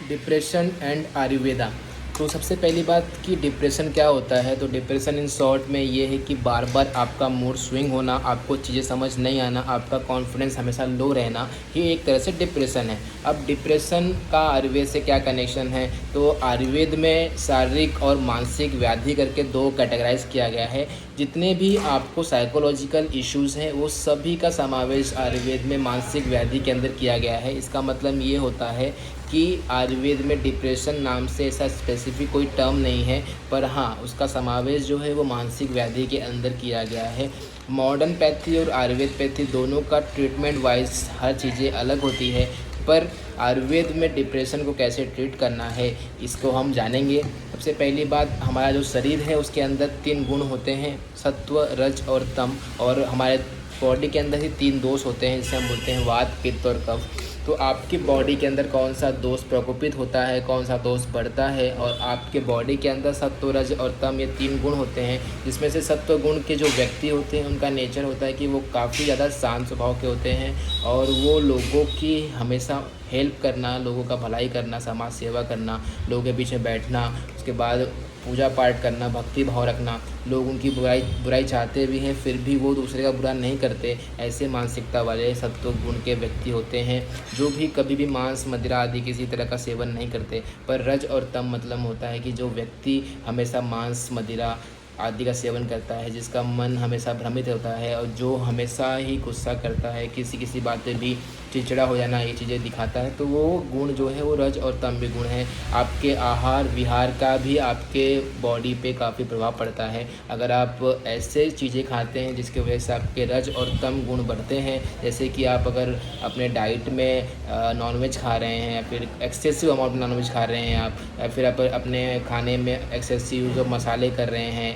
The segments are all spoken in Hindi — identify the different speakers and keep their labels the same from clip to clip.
Speaker 1: Depression and Ayurveda. तो सबसे पहली बात कि डिप्रेशन क्या होता है। तो डिप्रेशन इन शॉर्ट में ये है कि बार बार आपका मूड स्विंग होना, आपको चीज़ें समझ नहीं आना, आपका कॉन्फिडेंस हमेशा लो रहना, ये एक तरह से डिप्रेशन है। अब डिप्रेशन का आयुर्वेद से क्या कनेक्शन है। तो आयुर्वेद में शारीरिक और मानसिक व्याधि करके दो कैटेगराइज किया गया है। जितने भी आपको साइकोलॉजिकल इश्यूज़ हैं वो सभी का समावेश आयुर्वेद में मानसिक व्याधि के अंदर किया गया है। इसका मतलब ये होता है कि आयुर्वेद में डिप्रेशन नाम से ऐसा स्पेसिफिक कोई टर्म नहीं है, पर हाँ उसका समावेश जो है वो मानसिक व्याधि के अंदर किया गया है। मॉडर्न पैथी और आयुर्वेद पैथी दोनों का ट्रीटमेंट वाइज हर चीज़ें अलग होती है, पर आयुर्वेद में डिप्रेशन को कैसे ट्रीट करना है इसको हम जानेंगे। सबसे पहली बात, हमारा जो शरीर है उसके अंदर 3 गुण होते हैं, सत्व, रज और तम। और हमारे बॉडी के अंदर ही 3 दोष होते हैं जिसे हम बोलते हैं वात, पित्त और कफ। तो आपकी बॉडी के अंदर कौन सा दोष प्रकोपित होता है, कौन सा दोष बढ़ता है, और आपके बॉडी के अंदर सत्व, रज और तम ये 3 गुण होते हैं। जिसमें से सत्व गुण के जो व्यक्ति होते हैं उनका नेचर होता है कि वो काफ़ी ज़्यादा शांत स्वभाव के होते हैं और वो लोगों की हमेशा हेल्प करना, लोगों का भलाई करना, समाज सेवा करना, लोगों के बीच में बैठना, उसके बाद पूजा पाठ करना, भक्ति भाव रखना, लोग उनकी बुराई चाहते भी हैं फिर भी वो दूसरे का बुरा नहीं करते, ऐसे मानसिकता वाले सत्व गुण के व्यक्ति होते हैं जो भी कभी भी मांस, मदिरा आदि किसी तरह का सेवन नहीं करते। पर रज और तम मतलब होता है कि जो व्यक्ति हमेशा मांस, मदिरा आदि का सेवन करता है, जिसका मन हमेशा भ्रमित होता है और जो हमेशा ही गुस्सा करता है, किसी किसी बात पे भी चिड़चिड़ा हो जाना, ये चीज़ें दिखाता है, तो वो गुण जो है वो रज और तम भी गुण है। आपके आहार विहार का भी आपके बॉडी पे काफ़ी प्रभाव पड़ता है। अगर आप ऐसे चीज़ें खाते हैं जिसकी वजह से आपके रज और तम गुण बढ़ते हैं, जैसे कि आप अगर अपने डाइट में नॉनवेज खा रहे हैं या फिर एक्सेसिव अमाउंट में नॉनवेज खा रहे हैं आप, या फिर आप अपने खाने में एक्सेसिव जो मसाले कर रहे हैं,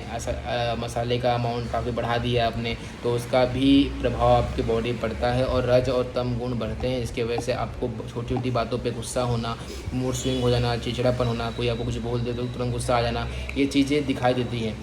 Speaker 1: मसाले का अमाउंट काफ़ी बढ़ा दिया आपने, तो उसका भी प्रभाव आपकी बॉडी पड़ता है और रज और तम गुण बढ़ते हैं। इसके वजह से आपको छोटी छोटी बातों पे गुस्सा होना, मूड स्विंग हो जाना, चिड़चिड़ापन होना, कोई आपको कुछ बोल दे तो तुरंत गुस्सा आ जाना, ये चीज़ें दिखाई देती हैं।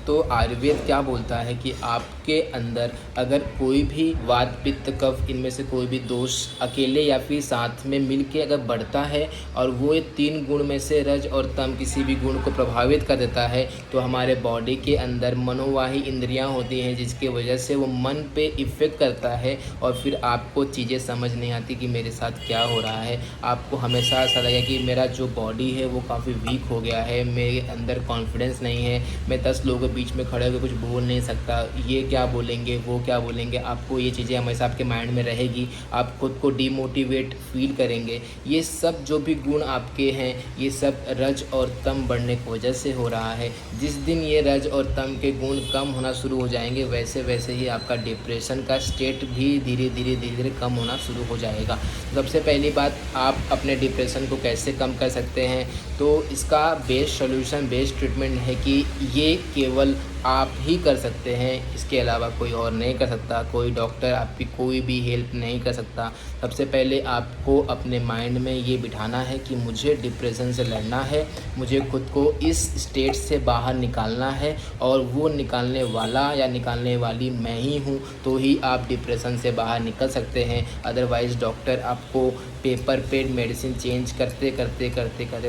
Speaker 1: तो आयुर्वेद क्या बोलता है कि आपके अंदर अगर कोई भी वात, पित्त, कफ इनमें से कोई भी दोष अकेले या फिर साथ में मिलके अगर बढ़ता है और वो 3 गुण में से रज और तम किसी भी गुण को प्रभावित कर देता है, तो हमारे बॉडी के अंदर मनोवाही इंद्रियां होती हैं जिसकी वजह से वो मन पे इफ़ेक्ट करता है और फिर आपको चीज़ें समझ नहीं आती कि मेरे साथ क्या हो रहा है। आपको हमेशा ऐसा लगेगा कि मेरा जो बॉडी है वो काफ़ी वीक हो गया है, मेरे अंदर कॉन्फिडेंस नहीं है, मैं 10 लोगों बीच में खड़े होकर कुछ बोल नहीं सकता, ये क्या बोलेंगे, वो क्या बोलेंगे, आपको ये चीज़ें हमेशा आपके माइंड में रहेगी, आप खुद को डीमोटिवेट फील करेंगे। ये सब जो भी गुण आपके हैं ये सब रज और तम बढ़ने की वजह से हो रहा है। जिस दिन ये रज और तम के गुण कम होना शुरू हो जाएंगे वैसे वैसे ही आपका डिप्रेशन का स्टेट भी धीरे धीरे कम होना शुरू हो जाएगा। सबसे पहली बात, आप अपने डिप्रेशन को कैसे कम कर सकते हैं। तो इसका बेस्ट सोल्यूशन, बेस्ट ट्रीटमेंट है कि ये केवल आप ही कर सकते हैं, इसके अलावा कोई और नहीं कर सकता, कोई डॉक्टर आपकी कोई भी हेल्प नहीं कर सकता। सबसे पहले आपको अपने माइंड में ये बिठाना है कि मुझे डिप्रेशन से लड़ना है, मुझे खुद को इस स्टेट से बाहर निकालना है और वो निकालने वाला या निकालने वाली मैं ही हूँ, तो ही आप डिप्रेशन से बाहर निकल सकते हैं। अदरवाइज़ डॉक्टर आपको पेपर पे मेडिसिन चेंज करते करते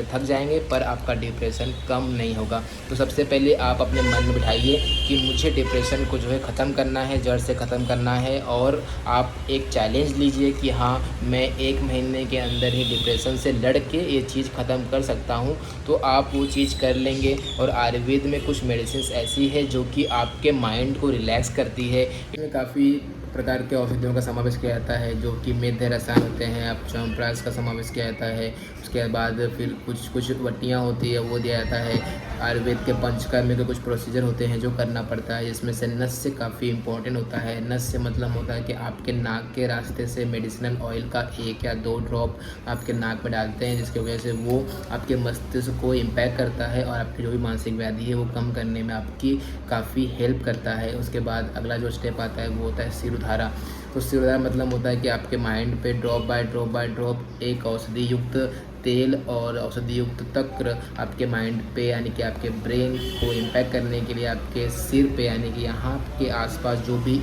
Speaker 1: थक जाएंगे पर आपका डिप्रेशन कम नहीं होगा। तो सबसे पहले आप अपने मन में बिठाइए कि मुझे डिप्रेशन को जो है ख़त्म करना है, जड़ से ख़त्म करना है, और आप एक चैलेंज लीजिए कि हाँ मैं 1 महीने के अंदर ही डिप्रेशन से लड़ के ये चीज़ ख़त्म कर सकता हूँ। तो आप वो चीज़ कर लेंगे। और आयुर्वेद में कुछ मेडिसिन ऐसी है जो कि आपके माइंड को रिलैक्स करती है। इसमें काफ़ी प्रकार के औषधियों का समावेश किया जाता है जो कि मेध्य रसायन होते हैं, आप च्यवनप्राश का समावेश किया जाता है। उसके बाद फिर कुछ वट्टियाँ होती है वो दिया जाता है। आयुर्वेद के पंचकर्म के कुछ प्रोसीजर होते हैं जो करना पड़ता है, जिसमें से नस्य काफ़ी इंपॉर्टेंट होता है। नस्य मतलब होता है कि आपके नाक के रास्ते से मेडिसिनल ऑयल का 1 या 2 ड्रॉप आपके नाक में डालते हैं, जिसकी वजह से वो आपके मस्तिष्क को इम्पैक्ट करता है और आपकी जो भी मानसिक व्याधि है वो कम करने में आपकी काफ़ी हेल्प करता है। उसके बाद अगला जो स्टेप आता है वो होता है शिरोधारा। तो शिरोधारा मतलब होता है कि आपके माइंड पे ड्रॉप बाय ड्रॉप एक औषधि युक्त तेल और औषधि युक्त तक्र आपके माइंड पे यानी कि आपके ब्रेन को इम्पैक्ट करने के लिए आपके सिर पे यानी कि यहाँ के आसपास जो भी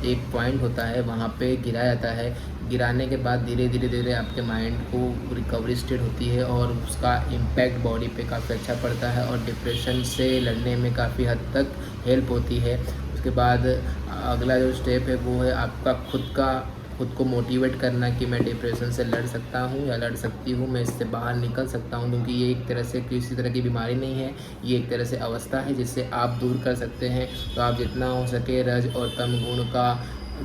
Speaker 1: एक पॉइंट होता है वहाँ पे गिराया जाता है। गिराने के बाद धीरे धीरे आपके माइंड को रिकवरी स्टेट होती है और उसका इम्पैक्ट बॉडी पे काफ़ी अच्छा पड़ता है और डिप्रेशन से लड़ने में काफ़ी हद तक हेल्प होती है। उसके बाद अगला जो स्टेप है वो है आपका खुद को मोटिवेट करना कि मैं डिप्रेशन से लड़ सकता हूँ या लड़ सकती हूँ, मैं इससे बाहर निकल सकता हूँ, क्योंकि ये एक तरह से किसी तरह की बीमारी नहीं है, ये एक तरह से अवस्था है जिससे आप दूर कर सकते हैं। तो आप जितना हो सके रज और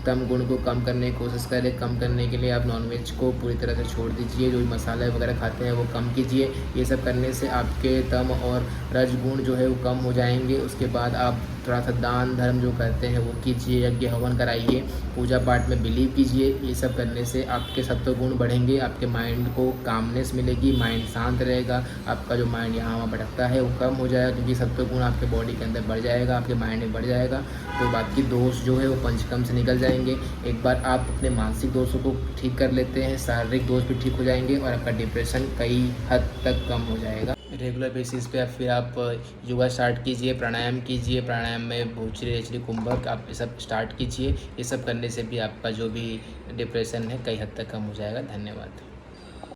Speaker 1: तम गुण को कम करने की कोशिश करें। कम करने के लिए आप नॉनवेज को पूरी तरह से छोड़ दीजिए, जो मसाले वगैरह खाते हैं वो कम कीजिए। ये सब करने से आपके तम और रज गुण जो है वो कम हो जाएंगे। उसके बाद आप थोड़ा सा दान धर्म जो करते हैं वो कीजिए, यज्ञ हवन कराइए, पूजा पाठ में बिलीव कीजिए। ये सब करने से आपके सत्व गुण बढ़ेंगे, आपके माइंड को कामनेस मिलेगी, माइंड शांत रहेगा, आपका जो माइंड यहाँ वहाँ भटकता है वो कम हो जाएगा, क्योंकि सत्व गुण आपके बॉडी के अंदर बढ़ जाएगा, आपके माइंड में बढ़ जाएगा। तो बाकी दोष जो है वो पंचकर्म से निकल जाएंगे। एक बार आप अपने मानसिक दोषों को ठीक कर लेते हैं, शारीरिक दोष भी ठीक हो जाएंगे और आपका डिप्रेशन कई हद तक कम हो जाएगा। रेगुलर बेसिस पे फिर आप योगा स्टार्ट कीजिए, प्राणायाम कीजिए, प्राणायाम में भूचरी रेचरी कुंभक आप ये सब स्टार्ट कीजिए। ये सब करने से भी आपका जो भी डिप्रेशन है कई हद तक कम हो जाएगा। धन्यवाद।